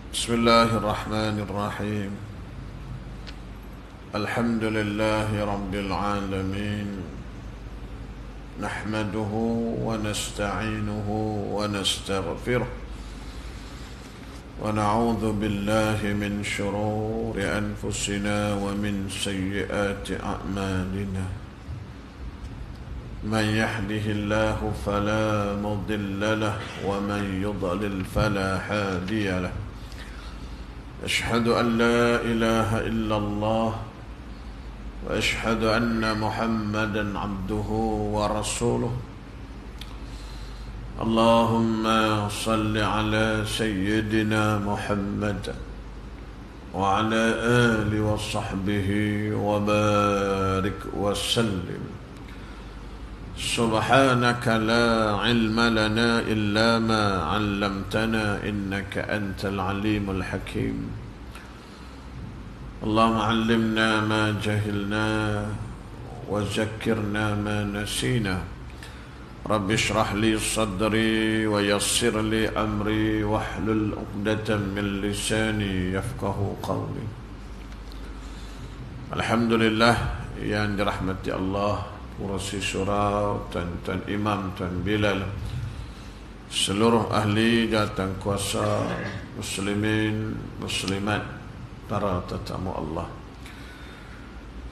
بسم الله الرحمن الرحيم. الحمد لله رب العالمين، نحمده ونستعينه ونستغفره، ونعوذ بالله من شرور أنفسنا ومن سيئات أعمالنا. من يهده الله فلا مضل له، ومن يضلل فلا هادي له. أشهد أن لا إله إلا الله، وأشهد أن محمدا عبده ورسوله. اللهم صل على سيدنا محمد وعلى آله وصحبه وبارك وسلم. سبحانك لا علم لنا إلا ما علمتنا، إنك أنت العليم الحكيم. اللهم علمنا ما جهلنا وذكرنا ما نسينا. رب اشرح لي صدري ويسر لي أمري واحلل عقدة من لساني يفقه قولي. Alhamdulillah yang dirahmati Allah, Urasi Surau, Tuan-Tuan Imam, Tuan Bilal, seluruh ahli jawatan kuasa, muslimin, muslimat, para tetamu Allah.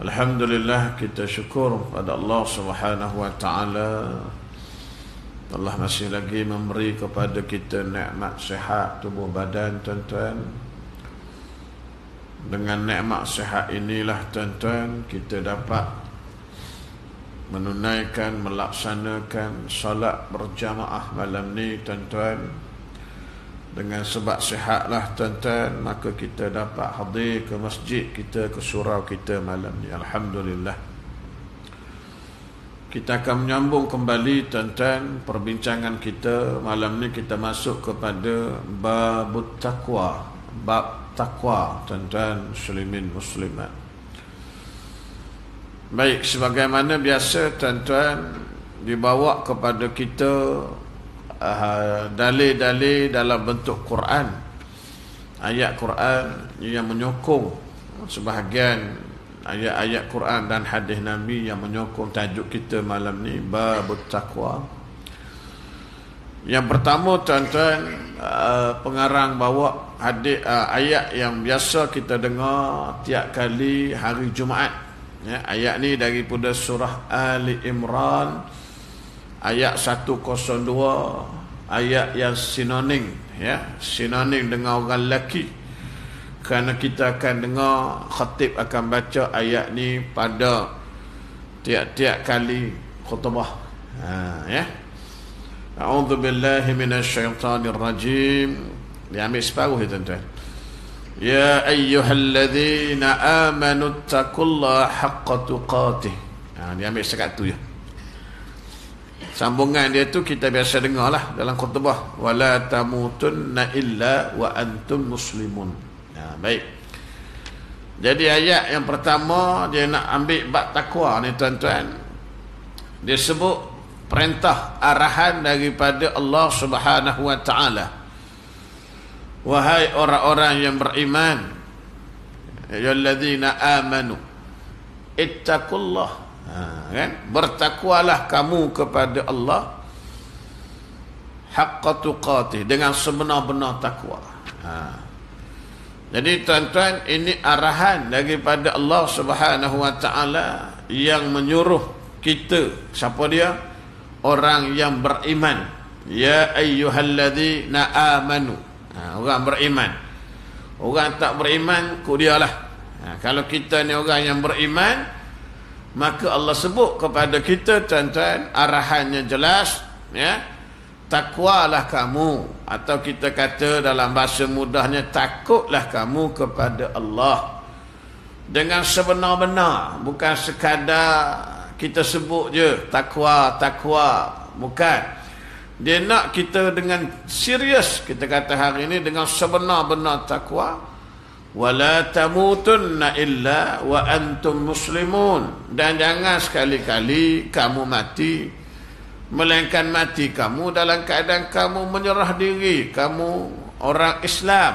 Alhamdulillah, kita syukur pada Allah Subhanahu wa taala. Allah masih lagi memberi kepada kita nikmat sihat tubuh badan, tuan-tuan. Dengan nikmat sihat inilah, tuan-tuan, kita dapat menunaikan, melaksanakan salat berjamaah malam ni, tuan-tuan. Dengan sebab sihatlah, tuan-tuan, maka kita dapat hadir ke masjid kita, ke surau kita malam ni. Alhamdulillah. Kita akan menyambung kembali, tuan-tuan, perbincangan kita malam ni. Kita masuk kepada babut taqwa, bab taqwa, tuan-tuan muslimin muslimat. Baik, sebagaimana biasa, tuan-tuan, dibawa kepada kita dalil-dalil dalam bentuk Quran, ayat Quran yang menyokong sebahagian ayat-ayat Quran dan hadis Nabi yang menyokong tajuk kita malam ni, babut taqwa. Yang pertama, tuan-tuan, pengarang bawa hadis ayat yang biasa kita dengar tiap kali hari Jumaat. Ya, ayat ni daripada surah Ali Imran ayat 102, ayat yang sinonim, ya, sinonim dengan orang lelaki. Kerana kita akan dengar khatib akan baca ayat ni pada tiap-tiap kali khutbah. Ya. A'udzubillahi minasyaitanir rajim. Diambil separuh ya, tuan-tuan. Ya ayyuhalladzina amanu taqullaha haqqa tuqatih. Dia ambil sekat tu je. Sambungan dia tu kita biasa dengar lah dalam khutbah. Wala tamutunna illa wa antum muslimun. Baik. Jadi ayat yang pertama dia nak ambil bab takwa ni, tuan-tuan. Dia sebut perintah arahan daripada Allah Subhanahu wa taala. Wahai orang-orang yang beriman, ayyuhalladzina amanu ittaqullah, kan? Bertakwalah kamu kepada Allah haqqa tuqatih, dengan sebenar-benar takwa. Jadi, tuan-tuan, ini arahan daripada Allah Subhanahu wa taala yang menyuruh kita. Siapa dia? Orang yang beriman. Ya ayyuhalladzina amanu, orang beriman. Orang tak beriman, kau dia lah. Kalau kita ni orang yang beriman, maka Allah sebut kepada kita, tuan-tuan, arahannya jelas, ya. Takwalah kamu, atau kita kata dalam bahasa mudahnya, takutlah kamu kepada Allah dengan sebenar-benar. Bukan sekadar kita sebut je takwa, bukan. Dia nak kita dengan serius. Kita kata hari ini dengan sebenar-benar takwa. Wala tamutunna illa wa antum muslimun. Dan jangan sekali-kali kamu mati melainkan mati kamu dalam keadaan kamu menyerah diri, kamu orang Islam.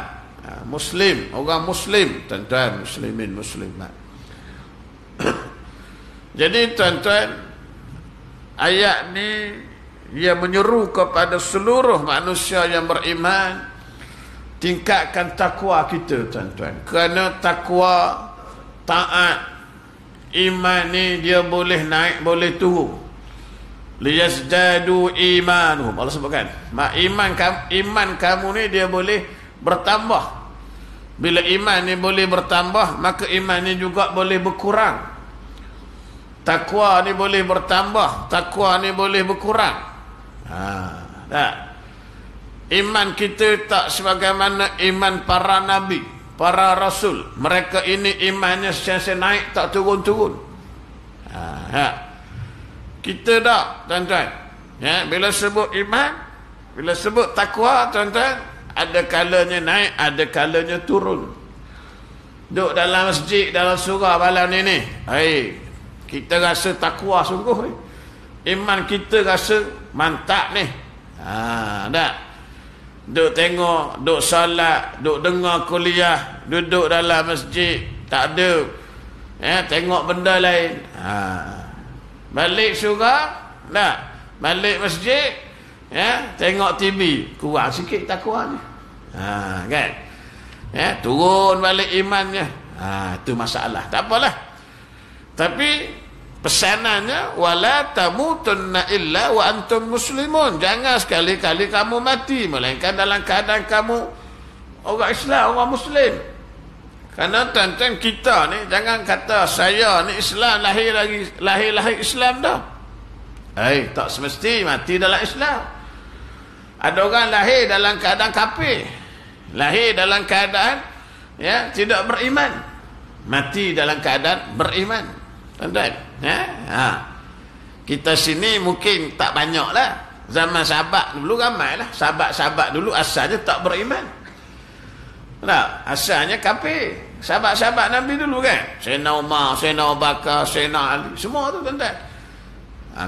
Muslim, orang Muslim, tuan-tuan, muslimin, muslimat. Jadi tuan-tuan, ayat ni ia menyeru kepada seluruh manusia yang beriman, tingkatkan takwa kita, tuan-tuan. Kerana takwa, taat, iman ni dia boleh naik, boleh turun. Liyazdadu imanuhum, Allah sebutkan, iman kamu ni dia boleh bertambah. Bila iman ni boleh bertambah, maka iman ni juga boleh berkurang. Takwa ni boleh bertambah, takwa ni boleh berkurang. Tak. Iman kita tak sebagaimana iman para nabi, para rasul. Mereka ini imannya sentiasa naik, tak turun-turun. Kita tak, tuan-tuan. Bila sebut iman, bila sebut takwa, tuan-tuan, ada kalanya naik, ada kalanya turun. Duduk dalam masjid, dalam surah malam ni, kita rasa takwa sungguh ni. Iman kita rasa mantap ni. Tak. Duduk tengok, duduk solat, duduk dengar kuliah, duduk dalam masjid, tak ada. Tengok benda lain. Balik surah, tak. Balik masjid, tengok TV, kurang sikit takwa ni. Kan? Turun balik imannya. Itu masalah. Tak apalah. Tapi pesanannya, wala tamutunna illa wa antum muslimun. Jangan sekali-kali kamu mati melainkan dalam keadaan kamu orang Islam, orang Muslim. Kerana tuan-tuan, kita ni jangan kata saya ni Islam, lahir Islam dah. Tak semesti mati dalam Islam. Ada orang lahir dalam keadaan kafir, lahir dalam keadaan tidak beriman, mati dalam keadaan beriman. Tuan-tuan, kita sini mungkin tak banyak lah. Zaman sahabat dulu ramai lah. Sahabat-sahabat dulu asalnya tak beriman. Tak, asalnya kafir. Sahabat-sahabat Nabi dulu kan, Sayyidina Umar, Sayyidina Abu Bakar, Sayyidina Ali, semua tu, tuan-tuan.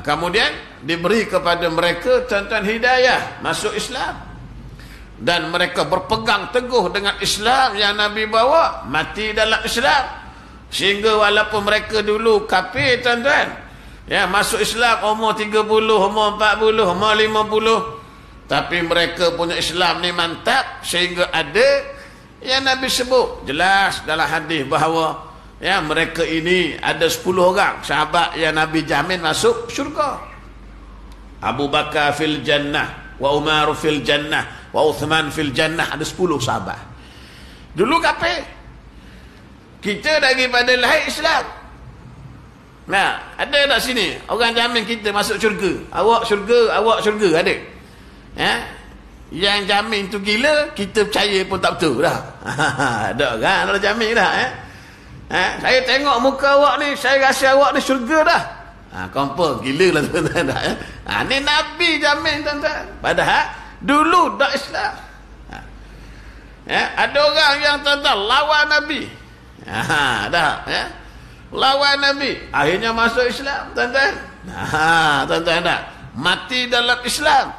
Kemudian diberi kepada mereka, tuan-tuan, hidayah masuk Islam. Dan mereka berpegang teguh dengan Islam yang Nabi bawa, mati dalam Islam. Sehingga walaupun mereka dulu kafir, tuan-tuan, masuk Islam umur 30, umur 40, umur 50, tapi mereka punya Islam ni mantap. Sehingga ada yang Nabi sebut jelas dalam hadis bahawa mereka ini ada 10 orang sahabat yang Nabi jamin masuk syurga. Abu Bakar fil jannah, wa Umar fil jannah, wa Uthman fil jannah. Ada 10 sahabat. Dulu kafir. Kita daripada lahir Islam. Ada tak sini orang jamin kita masuk syurga? Awak syurga ada? Yang jamin tu gila, kita percaya pun tak betul dah. Ada kan ada jamin dah. Saya tengok muka awak ni, saya rasa awak ni syurga dah. Confirm gila lah tuan-tuan dah. Ni Nabi jamin, tuan-tuan. Padahal dulu tak Islam. Ada orang yang, tuan-tuan, lawan Nabi. Lawan Nabi, akhirnya masuk Islam, tuan-tuan. Tuan-tuan dah mati dalam Islam.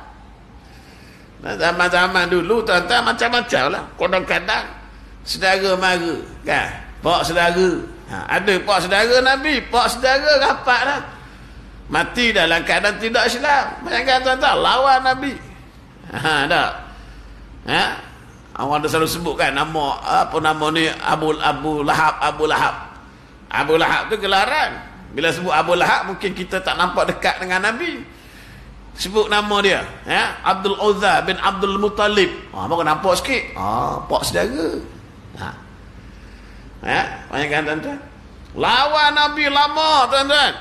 Zaman-zaman dulu, tuan-tuan, macam-macam lah. Kadang-kadang saudara mara kan, pak saudara. Ada pak saudara Nabi, pak saudara rapat lah, mati dalam keadaan tidak Islam. Bayangkan, tuan-tuan, lawan Nabi. Tak. Orang dah selalu sebut kan nama, apa nama ni, Abu Lahab. Abu Lahab tu gelaran. Bila sebut Abu Lahab, mungkin kita tak nampak dekat dengan Nabi. Sebut nama dia, Abdul Uzza bin Abdul Muttalib. Baru nampak sikit. Pak saudara. Bayangkan, tuan-tuan, lawan Nabi lama, tuan-tuan.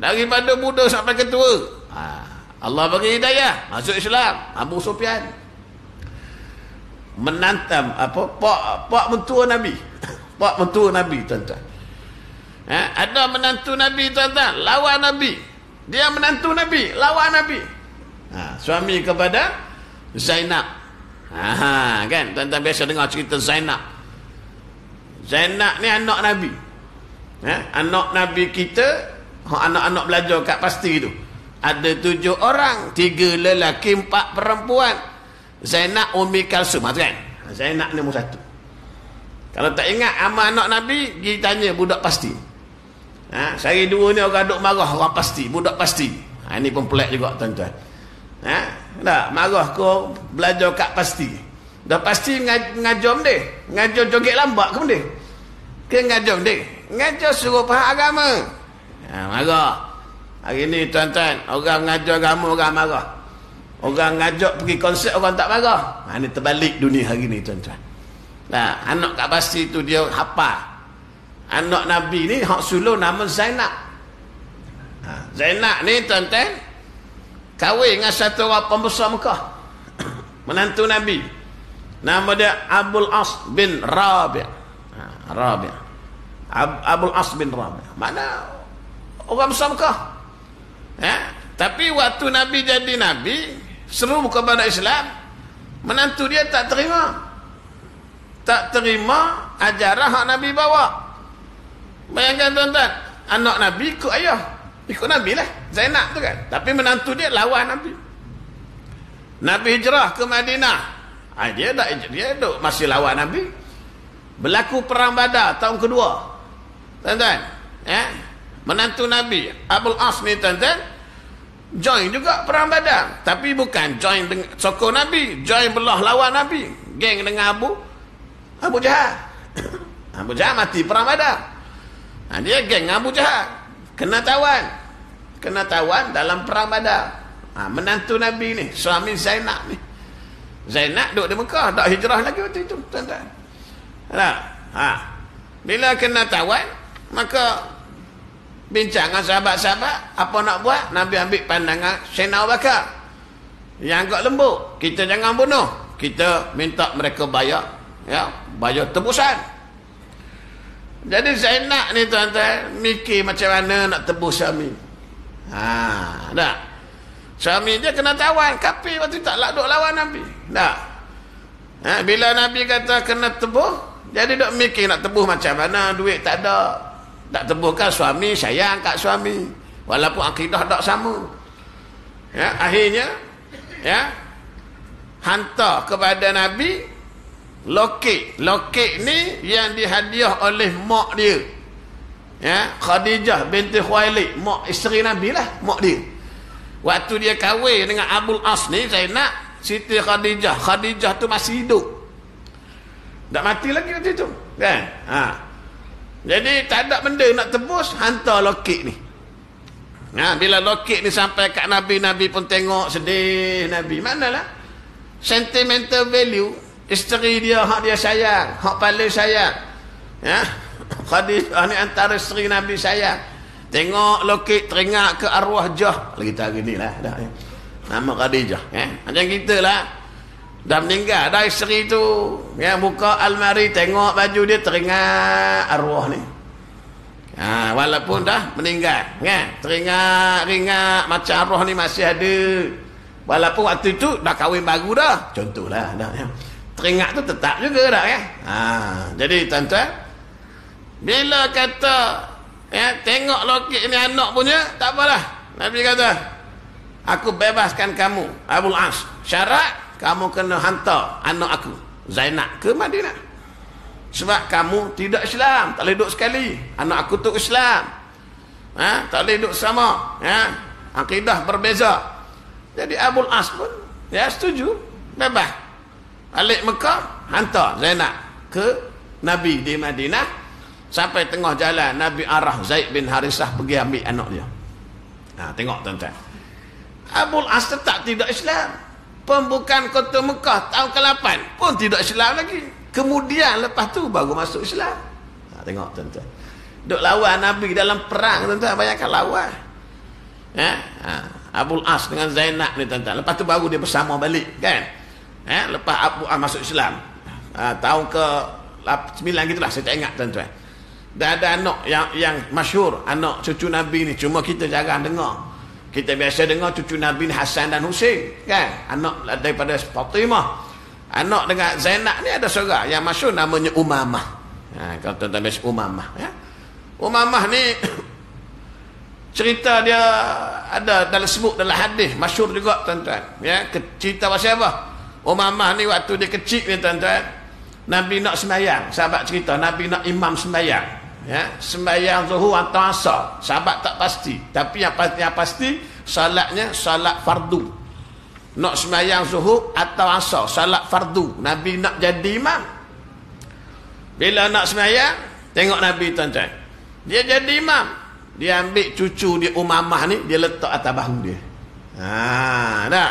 Daripada muda sampai ketua. Allah bagi hidayah, masuk Islam. Abu Sufyan menantam pak mentua Nabi. Pak mentua Nabi, tuan-tuan. Ada menantu Nabi, tuan-tuan, lawan Nabi. Dia menantu Nabi, lawan Nabi. Suami kepada Zainab. Kan, tuan-tuan biasa dengar cerita Zainab. Zainab ni anak Nabi. Anak Nabi kita, anak-anak belajar kat pasti tu. Ada 7 orang, 3 lelaki, 4 perempuan. Zainab Ummi Kalsum, kan? Zainab nombor 1. Kalau tak ingat amal anak Nabi, pergi tanya budak pasti. Sehari 2 ni orang duk marah, orang pasti, budak pasti. Ini pun pelik juga tuan-tuan. Tak marah kau belajar kat pasti. Dah pasti ngajom dia. Ngajar joget lambat ke benda? Ke ngajom dia? Ngajar suruh faham agama. Marah. Hari ni tuan-tuan, orang ngajar agama orang marah. Orang ngajak pergi konsert orang tak marah. Ini terbalik dunia hari ni tuan-tuan. Nah, anak kat pasti tu dia hafal. Anak Nabi ni hak sulung nama Zainab. Zainab ni tuan-tuan kahwin dengan satu orang pembesar Mekah. Menantu Nabi. Nama dia Abul As bin Rabi'. Rabi'. Abul As bin Rabi'. Mana orang besar Mekah. Tapi waktu Nabi jadi Nabi, seru kepada Islam, menantu dia tak terima. Tak terima ajaran hak Nabi bawa. Bayangkan tuan-tuan, anak Nabi ikut ayah, ikut Nabi lah, Zainab tu kan. Tapi menantu dia lawan Nabi. Nabi hijrah ke Madinah, dia duk masih lawan Nabi. Berlaku perang Badar tahun kedua, tuan-tuan. Menantu Nabi Abul As ni tuan-tuan join juga perang Badar, tapi bukan join dengan sokong Nabi, join belah lawan Nabi, geng dengan Abu Jahal. Abu Jahal mati perang Badar. Dia geng Abu Jahal, kena tawan dalam perang Badar. Menantu Nabi ni, suami Zainab ni. Zainab duduk di Mekah, tak hijrah lagi waktu itu, tuan-tuan. Bila kena tawan, maka bincang dengan sahabat-sahabat, apa nak buat? Nabi ambil pandangan Sayyidina Abu Bakar. Yang agak lembut, kita jangan bunuh, kita minta mereka bayar, bayar tebusan. Jadi Zainab ni tuan-tuan mikir macam mana nak tebus suami. Tak. Suami dia kena tawan, kafir waktu tak duk lawan Nabi. Tak. Bila Nabi kata kena tebus, jadi duk mikir nak tebus macam mana, duit tak ada. Tak tebuhkan suami, sayang kat suami, walaupun akidah tak sama. Akhirnya hantar kepada Nabi loket ni yang dihadiah oleh mak dia, Khadijah binti Khuwailid, mak isteri Nabi lah, mak dia. Waktu dia kahwin dengan Abul As ni, Zainab, Siti Khadijah tu masih hidup, tak mati lagi waktu itu kan. Jadi tak ada benda nak tebus, hantar loket ni. Bila loket ni sampai kat Nabi, Nabi pun tengok, sedih Nabi. Manalah sentimental value isteri dia, hak dia sayang, hak paling sayang. Khadijah ni antara isteri Nabi sayang. Tengok loket, teringat ke arwah Jah. Kita hari ni lah nama Khadijah. Macam kita lah, dah meninggal dah isteri tu, buka almari tengok baju dia, teringat arwah ni. Walaupun dah meninggal, teringat macam arwah ni masih ada, walaupun waktu itu dah kahwin baru dah, contohlah teringat tu tetap juga dah Jadi tuan-tuan, bila kata tengok loket ni anak punya, tak apalah, Nabi kata aku bebaskan kamu Abul As, syarat kamu kena hantar anak aku Zainab ke Madinah. Sebab kamu tidak Islam, tak boleh duduk sekali. Anak aku tu Islam, tak boleh duduk sama, akidah berbeza. Jadi Abul As pun setuju, bebas. Balik Mekah, hantar Zainab ke Nabi di Madinah. Sampai tengah jalan Nabi arah Zaid bin Harisah pergi ambil anak dia. Tengok tuan-tuan, Abul As tetap tidak Islam. Pembukaan kota Mekah tahun ke-8 pun tidak Islam lagi. Kemudian lepas tu baru masuk Islam. Tengok tuan-tuan, duk lawan Nabi dalam perang tuan-tuan, bayangkan lawan. Abul As dengan Zainab ni tuan-tuan, lepas tu baru dia bersama balik kan. Lepas Abu As masuk Islam tahun ke-9 gitulah, saya tak ingat tuan-tuan. Dah ada anak yang masyhur, anak cucu Nabi ni, cuma kita jarang dengar. Kita biasa dengar cucu Nabi ni Hasan dan Husain kan, anak daripada Fatimah. Anak dengan Zainab ni ada seorang yang masyhur namanya Umamah. Kalau tuan-tuan biasa Umamah, Umamah ni cerita dia ada dalam sebut dalam hadis masyhur juga tuan-tuan, cerita pasal apa? Umamah ni waktu dia kecil ni tuan-tuan, Nabi nak sembahyang, sahabat cerita Nabi nak imam sembahyang, ya, sembahyang zuhur atau asar, sahabat tak pasti, tapi yang pasti salatnya salat fardu. Nak sembahyang zuhur atau asar, salat fardu, Nabi nak jadi imam. Bila nak sembahyang, tengok Nabi tuan-tuan, dia jadi imam, dia ambil cucu dia Umamah ni, dia letak atas bahu dia. Dah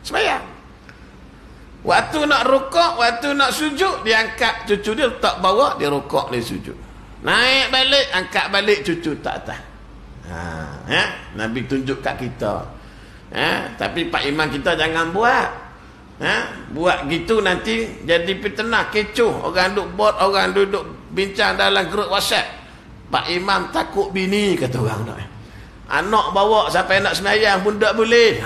sembahyang. Waktu nak rukuk, waktu nak sujud, dia angkat cucu dia letak bawah, dia rukuk, dia sujud. Naik balik, angkat balik cucu tak atas. Nabi tunjuk kat kita. Tapi Pak Imam kita jangan buat. Buat gitu nanti jadi fitnah, kecoh. Orang duduk bot, orang duduk bincang dalam grup WhatsApp. Pak Imam takut bini, kata orang nak. Anak bawa sampai nak sembahyang pun tak boleh.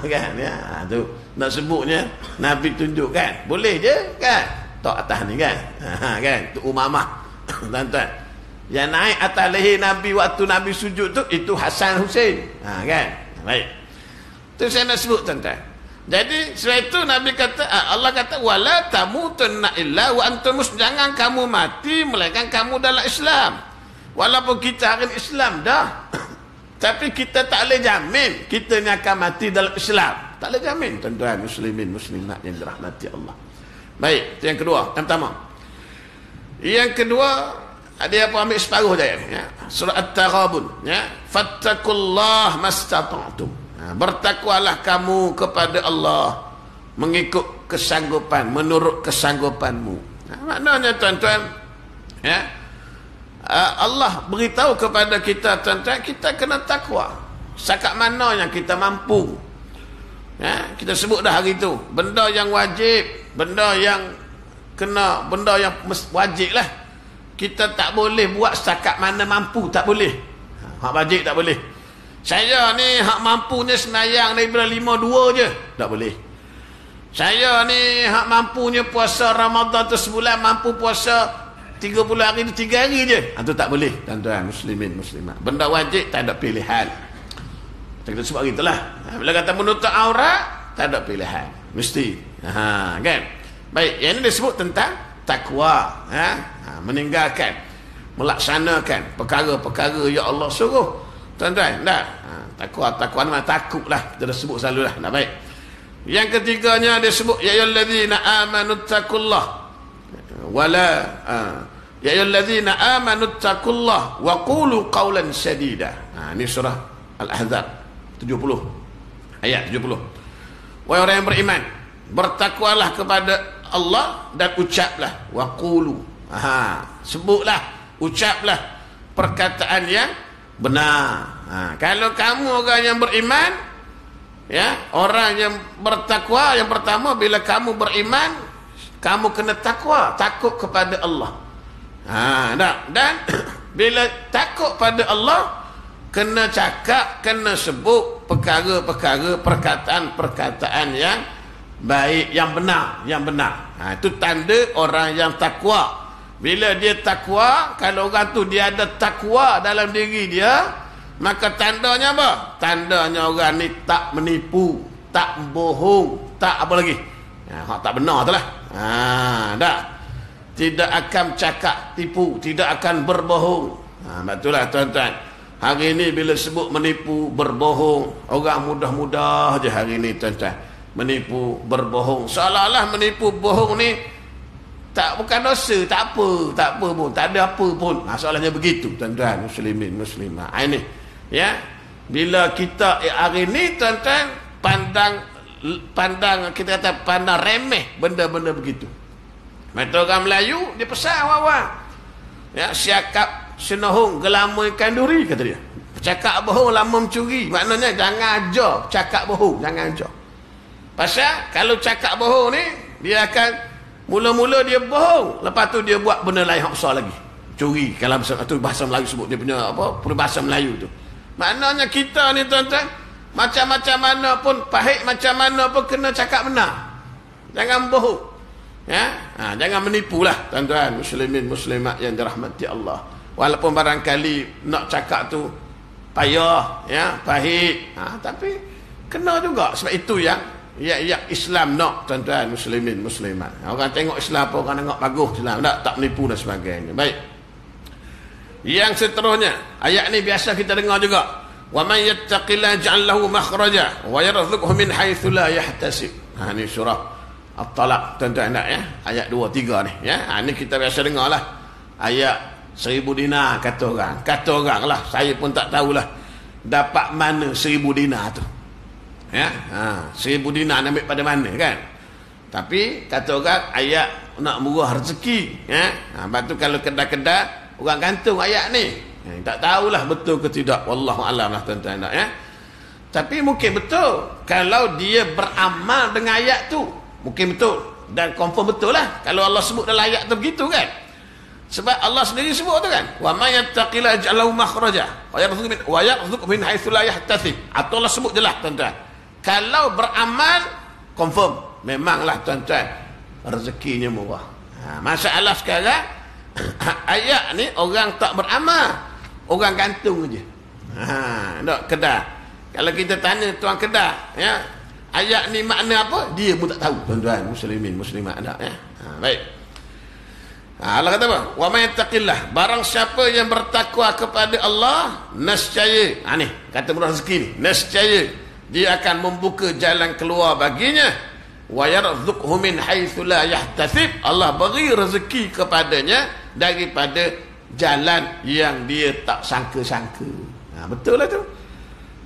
Kan, ya, tu nak sebutnya Nabi tunjuk kan, boleh je kan, tok atas ni kan. Kan, tu Umamah. Tuan-tuan, yang naik atas leher Nabi waktu Nabi sujud tu, itu Hasan Hussein. Kan, baik, tu saya nak sebut tuan-tuan. Jadi setelah itu Nabi kata, Allah kata wala tamutunna illa wa antum muslimun, jangan kamu mati melainkan kamu dalam Islam. Walaupun kita hari Islam dah, tapi kita tak boleh jamin kita ni akan mati dalam Islam. Tak boleh jamin, tuan-tuan muslimin muslimat yang dirahmati Allah. Baik, itu yang kedua, yang pertama. Yang kedua, ada apa ambil separuh je ya. Surah At-Taghabun ya. Fattakullah mastata'tum. Bertakwalah kamu kepada Allah mengikut kesanggupan, menurut kesanggupanmu. Maknanya tuan-tuan ya, Allah beritahu kepada kita tuan-tuan, kita kena takwa setakat mana yang kita mampu. Kita sebut dah hari tu, benda yang wajib, benda yang kena, benda yang wajib lah, kita tak boleh buat setakat mana mampu, tak boleh. Hak wajib tak boleh. Saya ni hak mampunya sembahyang daripada 5-2 je, tak boleh. Saya ni hak mampunya puasa Ramadan tu sebulan, mampu puasa 30 hari tu 3 hari je. Itu tak boleh, tuan-tuan muslimin muslimat. Benda wajib tak ada pilihan. Kita sebut gitulah. Bila kata menutup aurat, tak ada pilihan, mesti. Kan? Baik, yang ini disebut tentang takwa. Meninggalkan, melaksanakan perkara-perkara yang Allah suruh. Tuan-tuan, dah. Takwa nama takutlah. Kita dah sebut selalu dah. Baik. Yang ketiganya dia sebut ya ayyuhallazina amanu taqullah wala ya ayyuhallazina amanu taqullah wa qulu qawlan sadida. Ini surah Al-Ahzab 70 ayat 70. Wahai orang yang beriman, bertakwalah kepada Allah dan ucaplah wa qulu. Sebutlah, ucaplah perkataan yang benar. Kalau kamu orang yang beriman, ya, orang yang bertakwa, yang pertama bila kamu beriman, kamu kena takwa, takut kepada Allah. Dan bila takut pada Allah, kena cakap, kena sebut perkara-perkara, perkataan-perkataan yang baik, yang benar, yang benar. Itu tanda orang yang takwa. Bila dia takwa, kalau orang tu dia ada takwa dalam diri dia, maka tandanya apa? Tandanya orang ni tak menipu, tak bohong, tak apa lagi. Tak benar tu lah. Dah. Tidak akan cakap tipu, tidak akan berbohong. Betul lah tuan-tuan. Hari ini bila sebut menipu, berbohong, orang mudah-mudah je hari ini tuan-tuan. Menipu, berbohong. Seolah-olah menipu, bohong ni tak, bukan dosa, tak apa pun, tak ada apa pun. Soalnya begitu tuan-tuan muslimin muslimat. Ini ya, bila kita hari ni tuan-tuan pandang kita kata pandang remeh benda-benda begitu. Mata orang Melayu dia pesan awak-awak ya, siakap senohong gelamaikan duri, kata dia. Cakap bohong lama mencuri. Maknanya jangan ajar cakap bohong, jangan ajar. Pasal kalau cakap bohong ni, dia akan mula-mula dia bohong, lepas tu dia buat benda lain hak besar lagi, curi. Kalau tu bahasa Melayu sebut, dia punya apa, peribahasa Melayu tu. Maknanya kita ni tuan-tuan, macam-macam mana pun, pahit macam mana pun, kena cakap benar, jangan bohong ya. Jangan menipulah tuan-tuan muslimin muslimat yang dirahmati Allah. Walaupun barangkali nak cakap tu payah ya, pahit, tapi kena juga. Sebab itu yang ayat-ayat Islam nak tuan-tuan muslimin muslimat. Orang tengok Islam apa, orang tengok bagus Islam, tak menipu dan sebagainya. Baik. Yang seterusnya, ayat ni biasa kita dengar juga. Wa may yattaqillaha ja'al lahu makhraja wa yarzuqhu min haitsu la yahtasib. Ni surah At-Talaq tuan-tuan nak ya. Ayat 2 3 ni ya. Ni kita biasa dengarlah. Ayat 1000 dinar kata orang. Kata orang lah, saya pun tak tahulah dapat mana 1000 dinar tu. Ya, 1000 dinar ambil pada mana kan? Tapi kata orang ayat nak murah rezeki ya. Lepas tu kalau kedai-kedai orang gantung ayat ni. Tak tahulah betul ke tidak, wallahu alam lah tuan-tuan ya. Tapi mungkin betul kalau dia beramal dengan ayat tu. Mungkin betul dan confirm betul lah kalau Allah sebut dalam ayat tu begitu kan. Sebab Allah sendiri sebut tu kan, wa may yattaqillaha ja'al lahu makhraja wa yarzuqhu min haitsu la yahtasib. Atau Allah sebut jelas tuan-tuan. Kalau beramal confirm memanglah tuan-tuan rezekinya murah. Masalah sekarang ayat ni orang tak beramal, orang gantung je. Dok kedai. Kalau kita tanya tuan kedai ya, ayat ni makna apa? Dia pun tak tahu tuan-tuan muslimin muslimat ada ya. Baik. Allah kata apa? Wa may yattaqillah, barang siapa yang bertakwa kepada Allah, nescaya, ni kata murah rezeki ni, nescaya dia akan membuka jalan keluar baginya, wa yarzuqhu min haitsu la yahtasib, Allah beri rezeki kepadanya daripada jalan yang dia tak sangka-sangka. Betul lah tu.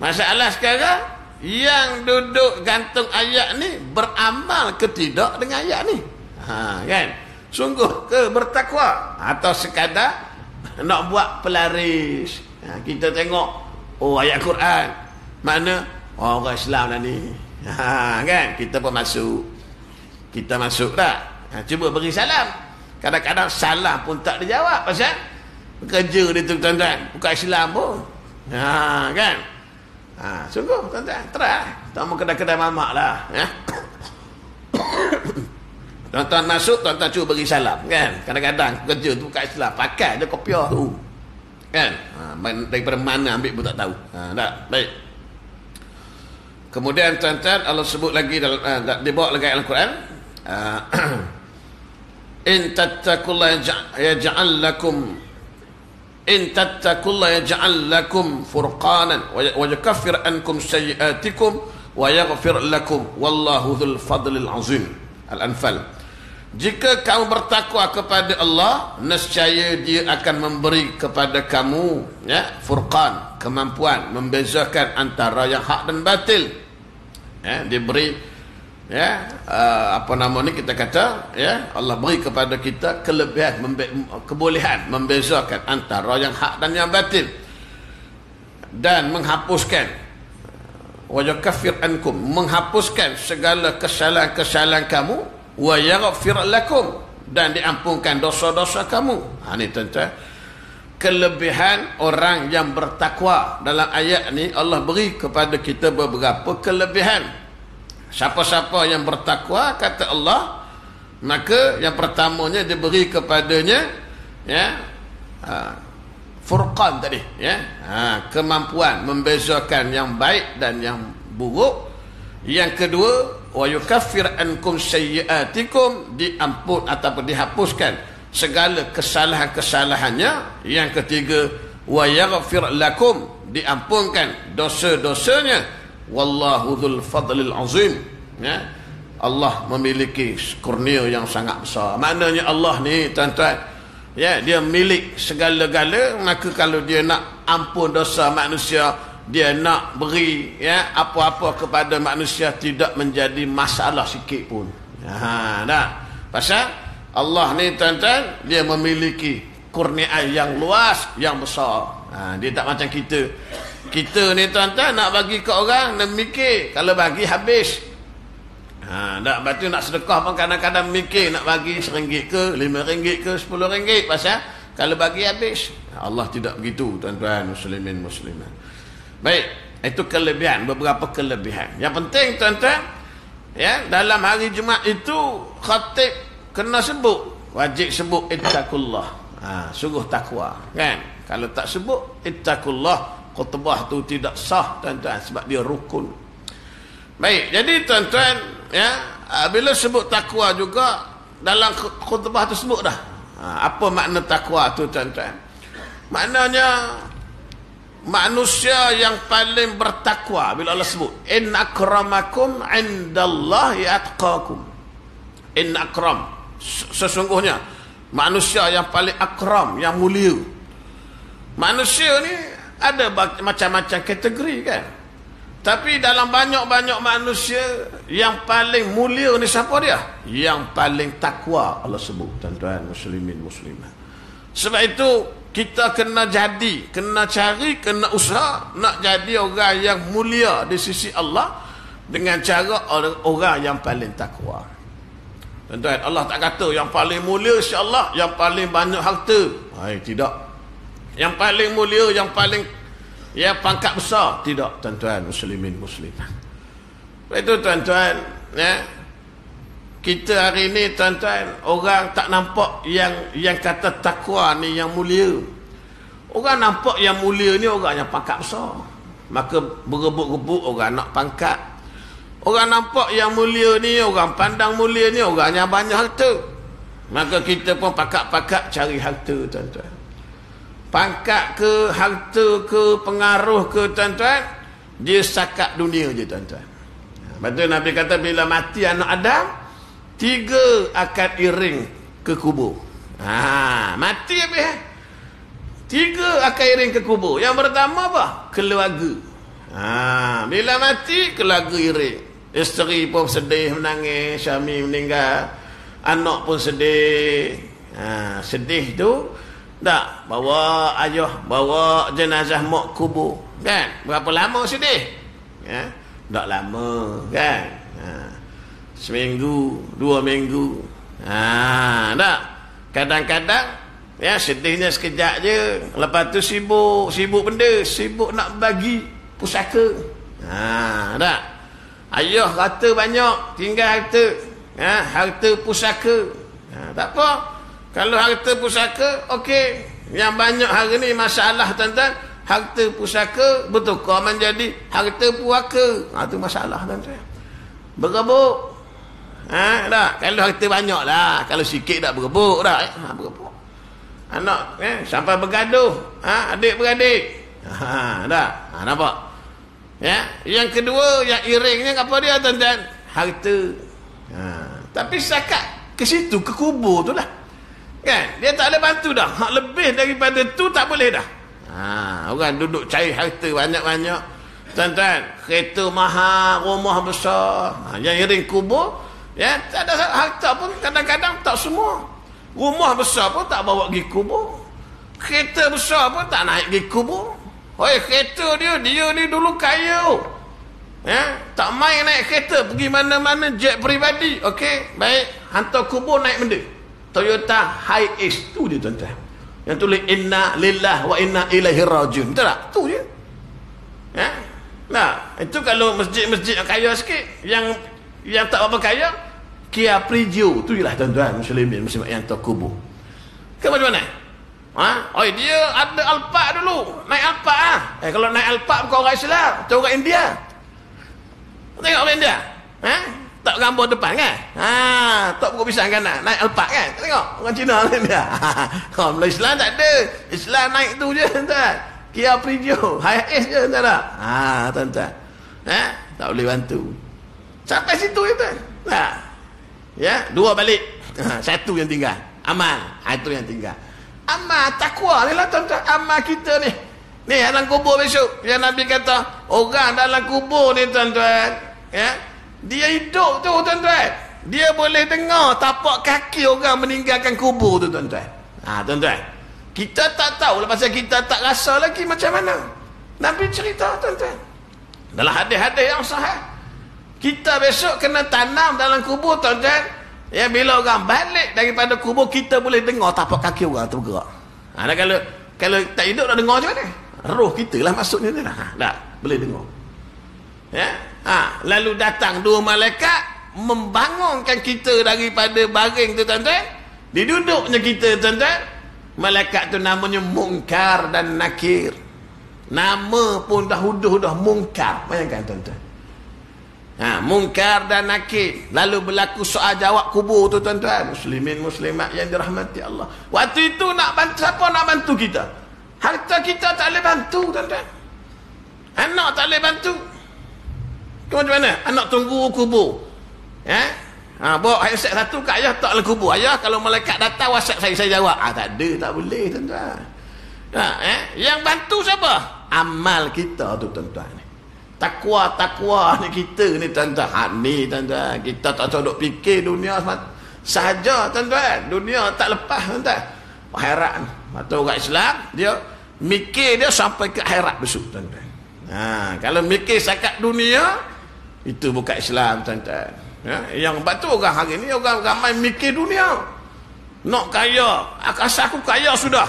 Masalah sekarang yang duduk gantung ayat ni beramal ke tidak dengan ayat ni? Kan? Sungguh ke bertakwa atau sekadar nak buat pelaris? Kita tengok ayat Quran mana orang Islam dah ni. Kan? Kita pun masuk. Kita masuk tak? Cuba beri salam. Kadang-kadang salam pun tak dijawab pasal kerja dia tu tuan-tuan, bukan Islam pun. Kan? Sungguh tuan-tuan, try. Tak mau kedai-kedai mamak lah ya. Tuan-tuan masuk, tuan-tuan cuba bagi salam kan. Kadang-kadang kerja tu bukan Islam, pakai je kopiah tu kan. Daripada mana ambil pun tak tahu. Tak, baik. Kemudian tuan-tuan Allah sebut lagi dalam dibawa lagi dalam Al-Quran. In tattaqullaha yaj'al lakum yaj'al lakum furqanan wa yukaffir ankum sayyi'atikum wa yaghfir lakum wallahu dzul fadlil azim. Al-Anfal. Jika kamu bertakwa kepada Allah, nescaya dia akan memberi kepada kamu ya, furqan, kemampuan membezakan antara yang hak dan batil. Ya, dia beri ya, apa nama ni kita kata ya, Allah beri kepada kita kelebihan, kebolehan membezakan antara yang hak dan yang batil, dan menghapuskan wa yukaffir ankum, menghapuskan segala kesalahan-kesalahan kamu, wa yaghfir lakum, dan diampunkan dosa-dosa kamu. Ni tuan-tuan kelebihan orang yang bertakwa. Dalam ayat ni Allah beri kepada kita beberapa kelebihan. Siapa-siapa yang bertakwa kata Allah, maka yang pertamanya diberi kepadanya ya, furqan tadi ya, kemampuan membezakan yang baik dan yang buruk. Yang kedua, wa yukaffir ankum sayyi'atikum, diampun ataupun dihapuskan segala kesalahan-kesalahannya. Yang ketiga, wa yaghfir lakum, diampunkan dosa-dosanya. Wallahu dzul fadlil azim ya. Allah memiliki kurnia yang sangat besar. Maknanya Allah ni tuan-tuan ya, dia milik segala-gala. Maka kalau dia nak ampun dosa manusia, dia nak beri ya apa-apa kepada manusia, tidak menjadi masalah sikit pun. Tak. Pasal Allah ni tuan-tuan, dia memiliki kurniaan yang luas, yang besar. Dia tak macam kita. Kita ni tuan-tuan nak bagi ke orang, nak mikir, kalau bagi habis. Tak, lepas tu nak sedekah pun kadang-kadang mikir nak bagi RM1 ke, RM5 ke, RM10, pasal kalau bagi habis. Allah tidak begitu tuan-tuan muslimin muslimat. Baik, itu kelebihan, beberapa kelebihan. Yang penting tuan-tuan ya, dalam hari Jumaat itu khatib kena sebut, wajib sebut ittaqullah. Sungguh takwa kan. Kalau tak sebut ittaqullah, khutbah tu tidak sah tuan-tuan, sebab dia rukun. Baik, jadi tuan-tuan, ya, bila sebut takwa juga dalam khutbah tersebut dah. Apa makna takwa tu tuan-tuan? Maknanya manusia yang paling bertakwa bila Allah sebut in akramakum indallahi atqakum. In akram, sesungguhnya manusia yang paling akram, yang mulia. Manusia ni ada macam-macam kategori kan. Tapi dalam banyak-banyak manusia, yang paling mulia ni siapa dia? Yang paling takwa Allah sebut, tuan-tuan muslimin muslimat. Sebab itu kita kena jadi, kena cari, kena usaha nak jadi orang yang mulia di sisi Allah dengan cara orang yang paling takwa. Tuan-tuan, Allah tak kata yang paling mulia insya-Allah yang paling banyak harta. Tidak. Yang paling mulia, yang paling pangkat besar, tidak, tuan-tuan muslimin muslimat. Itu tuan-tuan, ya, kita hari ni tuan-tuan, orang tak nampak yang kata takwa ni yang mulia. Orang nampak yang mulia ni orang yang pangkat besar, maka berebut-rebut orang nak pangkat. Orang nampak yang mulia ni, orang pandang mulia ni orang yang banyak harta, maka kita pun pakat-pakat cari harta, tuan-tuan. Pangkat ke, harta ke, pengaruh ke, tuan-tuan, dia sakat dunia je, tuan-tuan. Betul Nabi kata bila mati anak Adam, 3 akan iring ke kubur. Mati habis 3 akan iring ke kubur. Yang pertama apa? Keluarga. Bila mati, keluarga iring. Isteri pun sedih menangis, suami meninggal, anak pun sedih. Sedih tu tak bawa ayah, bawa jenazah mak kubur kan. Berapa lama sedih? Tak lama kan. Seminggu, 2 minggu. Tak. Kadang-kadang sedihnya sekejap je, lepas tu sibuk benda, sibuk nak bagi pusaka. Tak. Ayah harta banyak, tinggal harta, harta pusaka. Tak apa. Kalau harta pusaka, okey. Yang banyak hari ni masalah, tuan-tuan, harta pusaka bertukar menjadi harta puaka. Itu masalah, tuan-tuan. Berebut. Tak. Kalau harta banyak lah. Kalau sikit tak berebut dah. Berebut. Anak sampai bergaduh. Adik-beradik. Tak. Nampak? Yang kedua, yang iringnya apa dia, tuan-tuan? Harta. Tapi sakat ke situ, ke kubur tu lah. Kan? Dia tak ada bantu dah. Hak lebih daripada tu tak boleh dah. Orang duduk cari harta banyak-banyak. Tuan-tuan, kereta mahal, rumah besar. Yang iring kubur, tak ada harta pun kadang-kadang tak semua. Rumah besar pun tak bawa pergi kubur. Kereta besar pun tak naik pergi kubur. Kereta dia ni dulu kaya. Tak main naik kereta pergi mana-mana, jet peribadi. Okey, baik, hantar kubur naik benda. Toyota Hiace tu dia, tuan-tuan. Yang tulis inna lillahi wa inna ilaihi rajiun. Betul tak? Tu je. Nah, itu kalau masjid-masjid yang kaya sikit, yang tak apa kaya, Kia Prigio tu jelah, tuan-tuan muslimin muslimat yang hantar kubur. Ke macam mana? Dia ada Alphard dulu. Naik Alphard kalau naik Alphard bukan orang Islam, macam orang India. Tengok orang India. Tak gambar depan kan? Tak pukul pisang kanan. Naik Alphard kan? Tengok orang Cina ni dia. Kalau Islam tak ada. Islam naik tu je, tuan. Kia Prigio, Hiace je, tuan. Tuan-tuan. Tak boleh bantu. Sampai situ je, tuan. Dua balik. Satu yang tinggal. Amal. Itu yang tinggal. Amal takwa ni lah, tuan-tuan. Amal kita ni. Ni dalam kubur besok. Yang Nabi kata, orang dalam kubur ni, tuan-tuan. Dia hidup tu, tuan-tuan. Dia boleh dengar tapak kaki orang meninggalkan kubur tu, tuan-tuan. Tuan-tuan, kita tak tahu lah, pasal kita tak rasa lagi macam mana. Nabi cerita, tuan-tuan, dalam hadis-hadis yang sahih, kita besok kena tanam dalam kubur, tuan-tuan. Bila orang balik daripada kubur, kita boleh dengar tapak kaki orang tu bergerak. Kalau tak hidup nak dengar macam mana? Roh kita lah maksudnya tu lah. Tak boleh dengar. Lalu datang 2 malaikat membangunkan kita daripada baring tu, tuan-tuan. Diduduknya kita, tuan-tuan. Malaikat tu namanya Munkar dan Nakir. Nama pun dah Munkar. Bayangkan, tuan-tuan. Munkar dan nakir. Lalu berlaku soal jawab kubur tu tuan-tuan. Muslimin muslimat yang dirahmati Allah. Waktu itu nak bantu, siapa nak bantu kita? Harta kita tak boleh bantu tuan-tuan. Anak tak boleh bantu. Macam mana? Anak tunggu kubur. Bawa handset satu kat ayah tak boleh kubur. Ayah kalau malaikat datang WhatsApp saya jawab. Tak ada, tak boleh tuan-tuan. Yang bantu siapa? Amal kita tu tuan-tuan. Takwa ni kita ni tuan-tuan. Ni tuan-tuan, kita tak tahu duk fikir dunia sahaja tuan-tuan. Dunia tak lepas tuan-tuan. Akhirat ni. Atau orang Islam dia mikir dia sampai ke akhirat besok tuan-tuan. Kalau mikir sakat dunia itu bukan Islam tuan-tuan. Yang batu orang hari ni orang ramai mikir dunia. Nak kaya, asal aku kaya sudah.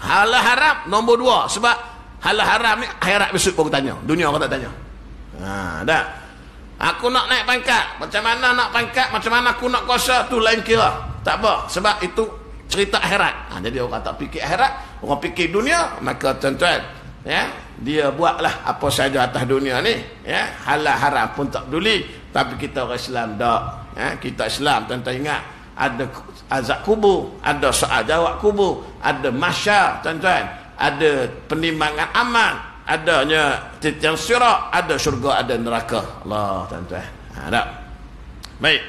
Halal haram nombor 2 sebab halal haram ni akhirat besok baru tanya. Dunia orang tak tanya. Dah. Aku nak naik pangkat. Macam mana nak pangkat, macam mana aku nak kuasa tu lain kira. Tak apa, sebab itu cerita akhirat. Jadi orang tak fikir akhirat, orang fikir dunia, maka tuan-tuan, dia buatlah apa saja atas dunia ni, halal haram pun tak peduli. Tapi kita orang Islam tak. Kita Islam tuan-tuan ingat, ada azab kubur, ada soal jawab kubur, ada mahsyar tuan-tuan, ada penimbangan amal, adanya titian sirat, ada syurga, ada neraka. Allah tuan-tuan. Tak. Baik.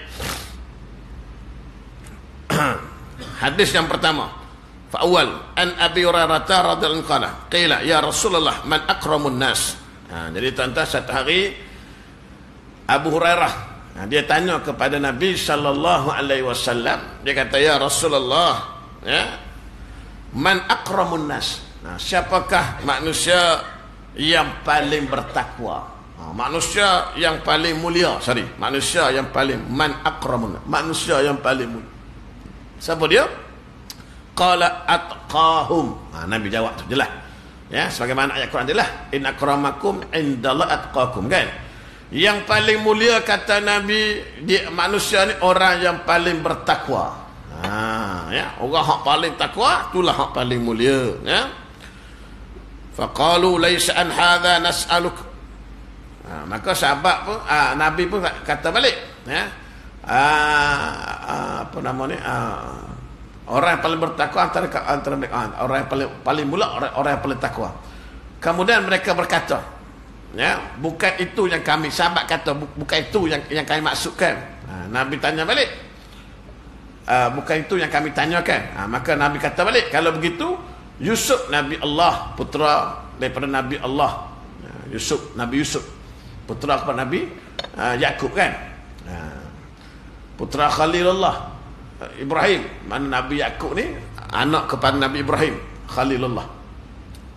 Hadis yang pertama. Fa'awal an Abi Hurairah radhiyallahu anhu qila ya Rasulullah man akramun nas. Jadi tuan-tuan, satu hari Abu Hurairah dia tanya kepada Nabi sallallahu alaihi wasallam, dia kata ya Rasulullah, man akramun nas. Siapakah manusia yang paling bertakwa? Manusia yang paling mulia, manusia yang paling, man akramun, manusia yang paling mulia. Siapa dia? Qala atqahum. Nabi jawab tu jelas. Sebagaimana ayat Quran jelas, in akramakum indallahi atqakum, kan? Yang paling mulia kata Nabi di manusia ni orang yang paling bertakwa. Orang hak paling takwa itulah hak paling mulia, Faqalu laisa an hadha nas'aluk. Maka sahabat pun Nabi pun kata balik, apa nama ni, orang yang paling bertakwa antara orang yang paling mula, orang yang paling takwa. Kemudian mereka berkata, bukan itu yang kami, sahabat kata bukan itu yang kami maksudkan. Nabi tanya balik, bukan itu yang kami tanyakan. Maka Nabi kata balik, kalau begitu Yusuf Nabi Allah, putera daripada Nabi Allah, Nabi Yusuf putera kepada Nabi Yakub, kan? Putera Khalilullah Ibrahim. Mana Nabi Yakub ni anak kepada Nabi Ibrahim Khalilullah.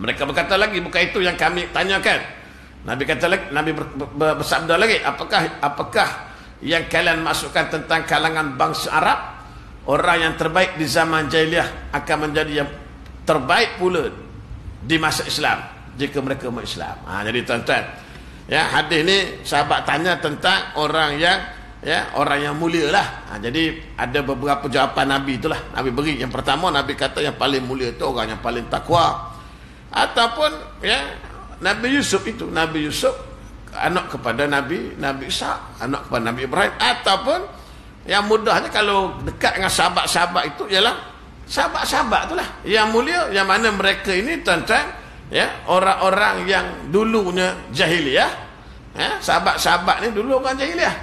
Mereka berkata lagi, bukan itu yang kami tanyakan. Nabi kata lagi, Nabi bersabda lagi, apakah yang kalian masukkan tentang kalangan bangsa Arab, orang yang terbaik di zaman jahiliyah akan menjadi yang terbaik pula di masa Islam jika mereka mau Islam. Jadi tuan-tuan, hadis ni sahabat tanya tentang orang yang orang yang mulia lah. Jadi ada beberapa jawapan Nabi itulah Nabi beri. Yang pertama, Nabi kata yang paling mulia itu orang yang paling takwa. Ataupun Nabi Yusuf itu, Nabi Yusuf anak kepada Nabi Ishaq, anak kepada Nabi Ibrahim. Ataupun yang mudahnya kalau dekat dengan sahabat-sahabat itu ialah sahabat-sahabat itulah yang mulia, yang mana mereka ini tuan-tuan, orang-orang yang dulunya jahiliyah. Sahabat-sahabat ni dulu orang jahiliyah.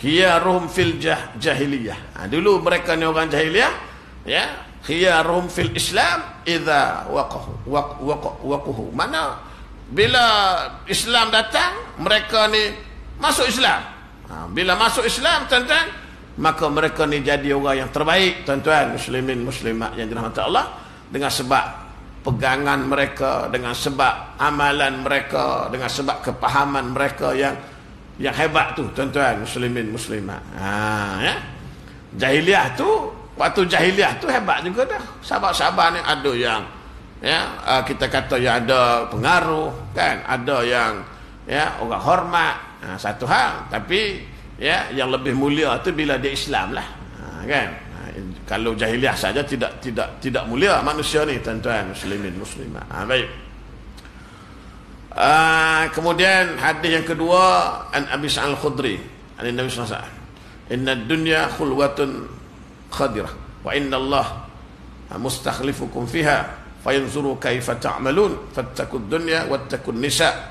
Khiyaruhum fil jahiliyah. Dulu mereka ni orang jahiliyah, khiyaruhum fil Islam idza waqahu. Mana bila Islam datang, mereka ni masuk Islam. Bila masuk Islam tuan-tuan, maka mereka ni jadi orang yang terbaik tuan-tuan, muslimin muslimat yang dirahmati Allah, dengan sebab pegangan mereka, dengan sebab amalan mereka, dengan sebab kepahaman mereka yang hebat tu tuan-tuan, muslimin muslimat. Jahiliyah tu, waktu jahiliyah tu hebat juga dah. Sahabat-sahabat ni ada yang kita kata yang ada pengaruh, kan? Ada yang orang hormat, satu hal. Tapi yang lebih mulia tu bila dia Islam lah, kan? Kalau jahiliyah saja tidak mulia manusia ni tuan-tuan, muslimin muslimat. Baik. Kemudian hadis yang kedua, an Abi Sa'id Al-Khudri, an Nabi sallallahu alaihi wasallam, inna dunya khulwatun khadirah wa inna Allah mustakhlifukum fiha fayanzuru kaifa ta'malun fattaqud dunya wattaqun nisa.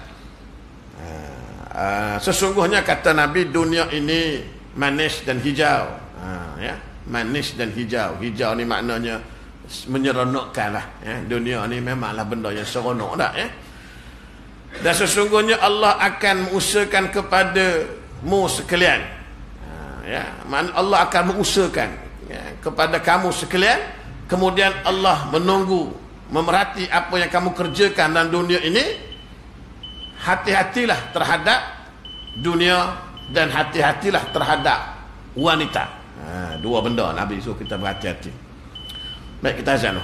Sesungguhnya kata Nabi, dunia ini manis dan hijau. Ya, manis dan hijau. Hijau ni maknanya menyeronokkan lah. Ya. Dunia ni memanglah benda yang seronok tak. Ya. Dan sesungguhnya Allah akan mengusahakan kepadamu sekalian. Ya, Allah akan mengusahakan kepada kamu sekalian. Kemudian Allah menunggu, memerhati apa yang kamu kerjakan dalam dunia ini. Hati-hatilah terhadap dunia dan hati-hatilah terhadap wanita. Dua benda Nabi suruh kita berhati-hati. Baik, kita azan.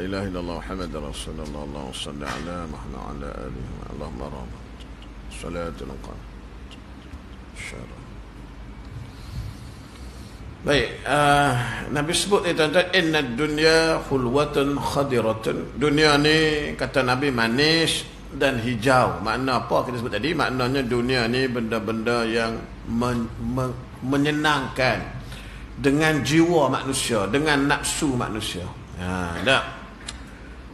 ilaha illallah Muhammadar Rasulullah. Allahumma shalli ala Muhammad wa ala alihi wa Allahumma rahmat. Salatul qam. Insyaallah. Baik, Nabi sebut ni tuan-tuan, inna dunya khulwatun khadiratun. Dunia ni kata Nabi manis dan hijau. Makna apa kita sebut tadi? Maknanya dunia ni benda-benda yang menyenangkan dengan jiwa manusia, dengan nafsu manusia. Tak.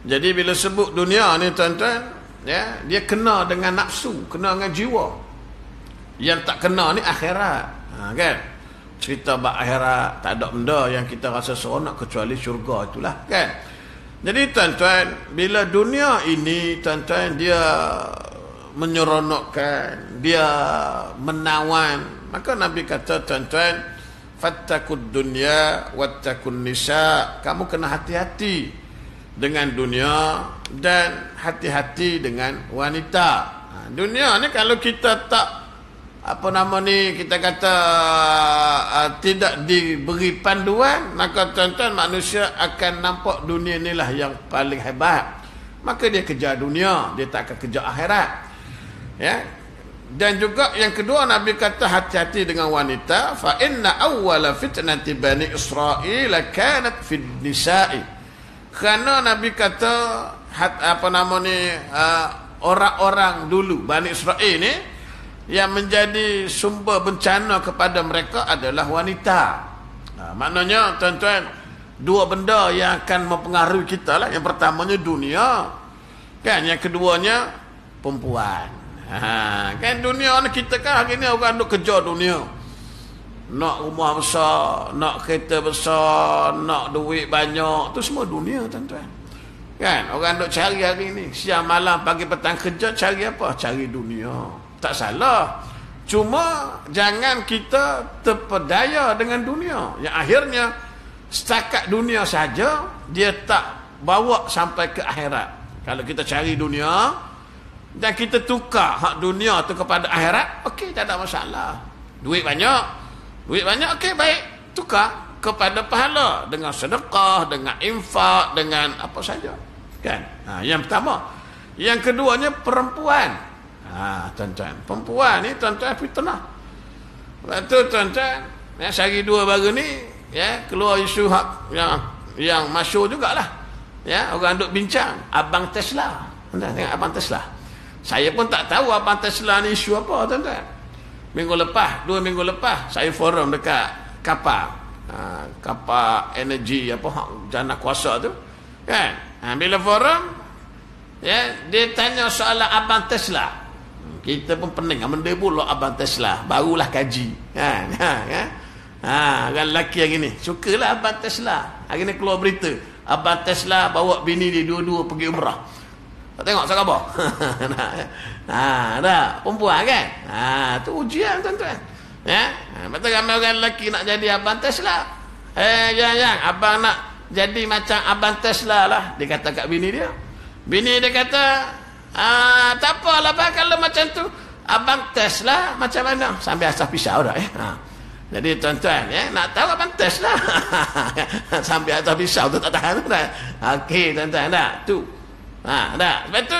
Jadi bila sebut dunia ni tuan-tuan, ya, dia kena dengan nafsu, kena dengan jiwa. Yang tak kena ni akhirat. Kan? Cerita bab akhirat, tak ada benda yang kita rasa seronok kecuali syurga itulah, kan? Jadi tuan-tuan, bila dunia ini tuan-tuan dia menyeronokkan, dia menawan, maka Nabi kata tuan-tuan, fattakud dunya wattakun nisa. Kamu kena hati-hati dengan dunia dan hati-hati dengan wanita. Dunia ni kalau kita tak kita kata tidak diberi panduan, maka tuan-tuan manusia akan nampak dunia inilah yang paling hebat. Maka dia kejar dunia, dia tak akan kejar akhirat. Ya. Dan juga yang kedua Nabi kata hati-hati dengan wanita, fa inna awwala fitnati bani Israil kanat fid nisa'i. Kerana Nabi kata orang-orang dulu Bani Israil ni yang menjadi sumber bencana kepada mereka adalah wanita. Maknanya tuan-tuan, dua benda yang akan mempengaruhi kita lah. Yang pertamanya dunia, kan? Yang keduanya perempuan. Kan dunia ni kita kan hari ni orang duk kejar dunia. Nak rumah besar, nak kereta besar, nak duit banyak, tu semua dunia tuan-tuan. Kan? Orang duk cari hari ni, siang malam pagi petang kerja, cari apa? Cari dunia. Tak salah, cuma jangan kita terpedaya dengan dunia yang akhirnya setakat dunia saja, dia tak bawa sampai ke akhirat. Kalau kita cari dunia dan kita tukar hak dunia tu kepada akhirat, okey, tak ada masalah. Duit banyak, okey, baik, tukar kepada pahala dengan sedekah, dengan infak, dengan apa saja, kan? Yang pertama. Yang keduanya perempuan. Tuan-tuan, perempuan ni tuan-tuan fitnah. Lepas tu tuan-tuan, sehari dua baru ni, ya, keluar isu hak yang masyhur jugalah. Ya, orang duk bincang abang Tesla. Tuan-tuan tengok abang Tesla. Saya pun tak tahu abang Tesla ni isu apa, tuan-tuan. Dua minggu lepas saya forum dekat kapal energi apa jana kuasa tu, kan? Bila forum, ya, dia tanya soalan abang Tesla. Kita pun pening, benda pula abang Tesla, barulah kaji, kan? Kan lelaki hari ni sukalah abang Tesla. Hari ni keluar berita abang Tesla bawa bini dia dua-dua pergi umrah. Tak tengok saya khabar. Dah perempuan kan? Tu ujian tuan-tuan. Ya, betul ramai orang lelaki nak jadi abang Tesla. Jangan, abang nak jadi macam abang Tesla lah, dia kata kat bini dia. Bini dia kata, tak apalah bang, kalau macam tu abang Tesla macam mana? Sambil asah pisau dah. Jadi tuan-tuan, ya, nak tahu abang Tesla. Sambil asah pisau tu tak tahan dah. Okey tuan-tuan, dah tu. Dah. Lepas tu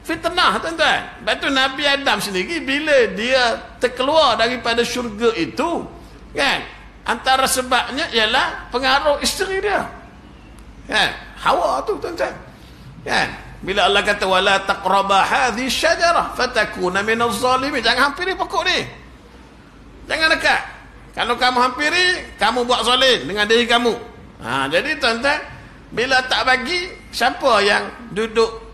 fitnah tuan-tuan. Lepas tu Nabi Adam sendiri bila dia terkeluar daripada syurga itu, kan, antara sebabnya ialah pengaruh isteri dia, kan, Hawa tu tuan-tuan, kan? Bila Allah kata wala taqraba hadhihi syajarah fatakuna minaz zalimin, jangan hampiri pokok ni, jangan dekat. Kalau kamu hampiri, kamu buat zalim dengan diri kamu. Jadi tuan-tuan, bila tak bagi, siapa yang duduk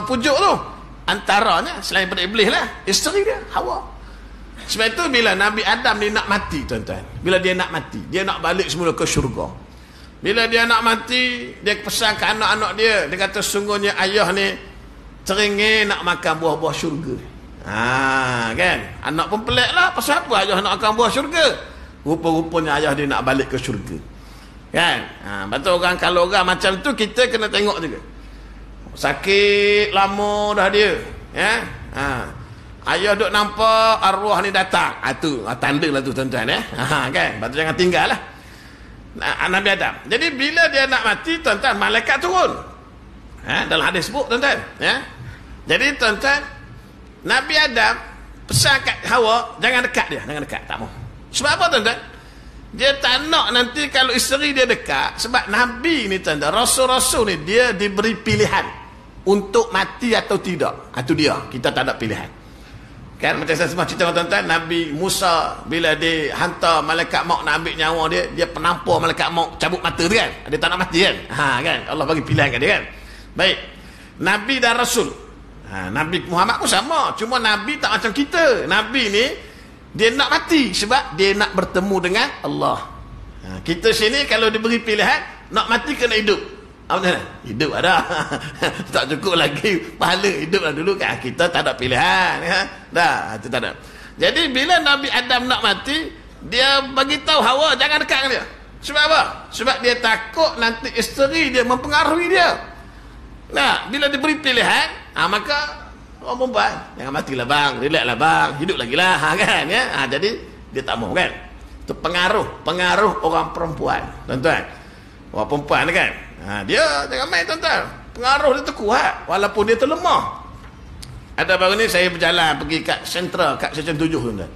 pujuk tu? Antaranya selain daripada iblis lah, isteri dia Hawa. Sebab itu bila Nabi Adam ni nak mati tuan-tuan, bila dia nak mati, dia nak balik semula ke syurga. Bila dia nak mati, dia pesan ke anak-anak dia. Dia kata sungguhnya ayah ni teringin nak makan buah-buah syurga. Kan? Anak pun pelik lah, pasal apa ayah nak makan buah syurga? Rupa-rupanya ayah dia nak balik ke syurga. Kan? Betul orang, kalau orang macam tu kita kena tengok juga. Sakit lama dah dia. Ya? Ayah duk nampak arwah ni datang. Tu tanda lah tu tuan-tuan, ya. Kan? Betul, jangan tinggal lah. Nabi Adam. Jadi bila dia nak mati, tuan-tuan, malaikat turun. Dalam hadis sebut, tuan-tuan. Jadi tuan-tuan, Nabi Adam pesan kat Hawa, jangan dekat dia, jangan dekat, tak mau. Sebab apa, tuan-tuan? Dia tak nak nanti kalau isteri dia dekat. Sebab Nabi ni, tuan-tuan, Rasul-Rasul ni, dia diberi pilihan untuk mati atau tidak. Itu dia, kita tak ada pilihan. Kan macam saya semua cerita, tuan-tuan, Nabi Musa bila dia hantar malaikat maut nak ambil nyawa dia, dia penampar malaikat maut cabut mata dia kan. Dia tak nak mati kan. Kan Allah bagi pilihan kat dia kan. Baik. Nabi dan Rasul. Nabi Muhammad pun sama, cuma Nabi tak macam kita. Nabi ni dia nak mati sebab dia nak bertemu dengan Allah. Kita sini kalau diberi pilihan nak mati ke nak hidup, apa macam mana? Hidup ada. Tak cukup lagi pahala, hidup lah dulu kan. Kita tak ada pilihan dah, itu tak ada. Jadi bila Nabi Adam nak mati, dia bagi tahu Hawa jangan dekat dengan dia. Sebab apa? Sebab dia takut nanti isteri dia mempengaruhi dia. Nah, bila diberi pilihan, maka orang perempuan, jangan matilah bang, relax lah bang, hidup lagi lah, kan ya. Jadi dia tak mau kan. Itu pengaruh orang perempuan, tuan-tuan. Orang perempuan kan. Dia jangan main, tuan-tuan. Pengaruh dia tu kuat walaupun dia tu lemah. Ada baru ni saya berjalan pergi kat sentra kat Section 7, tuan-tuan.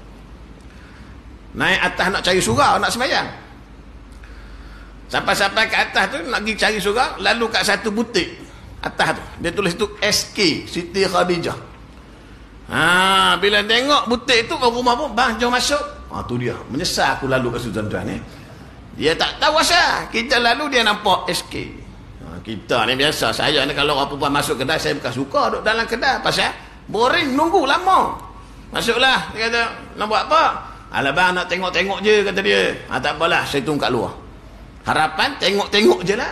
Naik atas nak cari surau, nak sembahyang. Sampai ke atas tu nak pergi cari surau, lalu kat satu butik atas tu dia tulis tu SK Siti Khadijah. Bila tengok butik tu rumah pun, bang jom masuk. Tu dia menyesal aku lalu kat situ, tuan-tuan ni. Dia tak tahu asal kita lalu dia nampak SK. Kita ni biasa, saya ni kalau orang perempuan masuk kedai, saya bukan suka duduk dalam kedai pasal boring, nunggu lama. Masuklah, dia kata nak buat apa? Alah bang nak tengok-tengok je, kata dia. Tak apalah, saya tunggu kat luar. Harapan tengok-tengok je lah.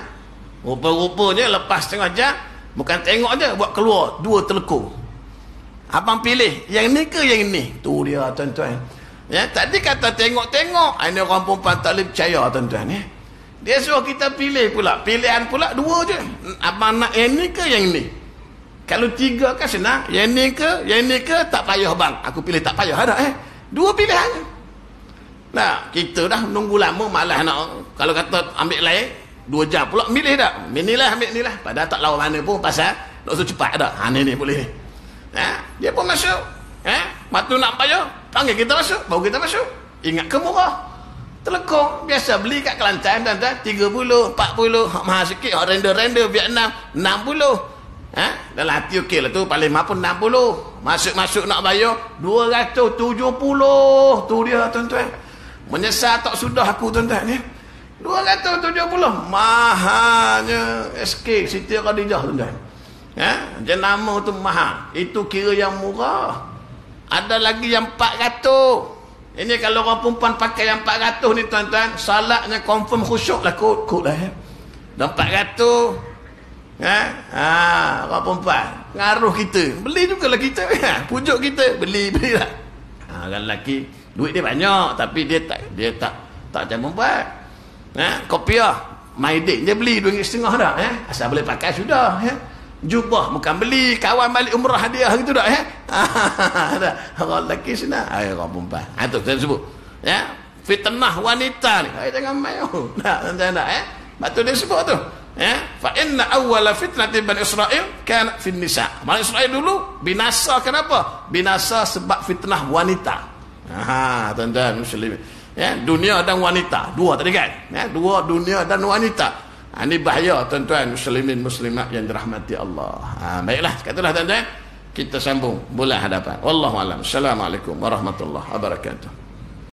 Rupa-rupanya lepas setengah jam, bukan tengok je, buat keluar 2 telekung. Abang pilih yang ni ke yang ni? Tu dia, tuan-tuan. Ya, tadi kata tengok-tengok, ini orang perempuan tak boleh percaya, tuan-tuan. Dia suruh kita pilih pula. Pilihan pula 2 je. Abang nak yang ni ke yang ni? Kalau 3 kan senang. Yang ni ke tak payah bang. Aku pilih tak payah ada 2 pilihan. Nah, kita dah menunggu lama, malah nak, kalau kata ambil lain 2 jam pula milih tak? Inilah ambil inilah. Padahal tak lawan mana pun pasal nak suruh cepat dah. Ni boleh ni. Dia pun masuk. Waktu nak payah, panggil kita masuk, baru kita masuk. Ingat ke murah. Telekong biasa beli kat Kelantan, tuan-tuan, 30, 40, mahal sikit, render Vietnam 60. Dalam hati okey lah tu, paling mahal pun 60. Masuk nak bayar 270. Tu dia, tuan-tuan. Menyesal tak sudah aku, tuan-tuan ni. 270 mahalnya SK Siti Khadijah, tuan-tuan. Jenama tu mahal, itu kira yang murah. Ada lagi yang 400. Ini kalau orang perempuan pakai yang 400 ni, tuan-tuan, salatnya confirm khusyuk lah, kot lah. Dan 400 orang perempuan pengaruh kita, beli jugalah kita. Pujuk kita, beli lah. Orang lelaki duit dia banyak, tapi dia tak macam perempuan. Kopiah Maidin dia beli RM2.5 dah, asal boleh pakai sudah. Jubah bukan beli, kawan balik umrah hadiah gitu dah. Orang lelaki senang, orang perempuan. Itu saya sebut fitnah wanita ni, jangan main. Betul dia sebut tu. Fa inna awwala fitnati Bani Israel kana fin nisa. Bani Israel dulu binasa kenapa? Binasa sebab fitnah wanita. Tuan-tuan muslimin. Dunia dan wanita, 2 tadi kan? 2 dunia dan wanita. Ini bahaya, tuan-tuan muslimin muslimat yang dirahmati Allah. Baiklah, katalah tuan-tuan, kita sambung bulan hadapan. Wallahu a'lam. Assalamualaikum warahmatullahi wabarakatuh.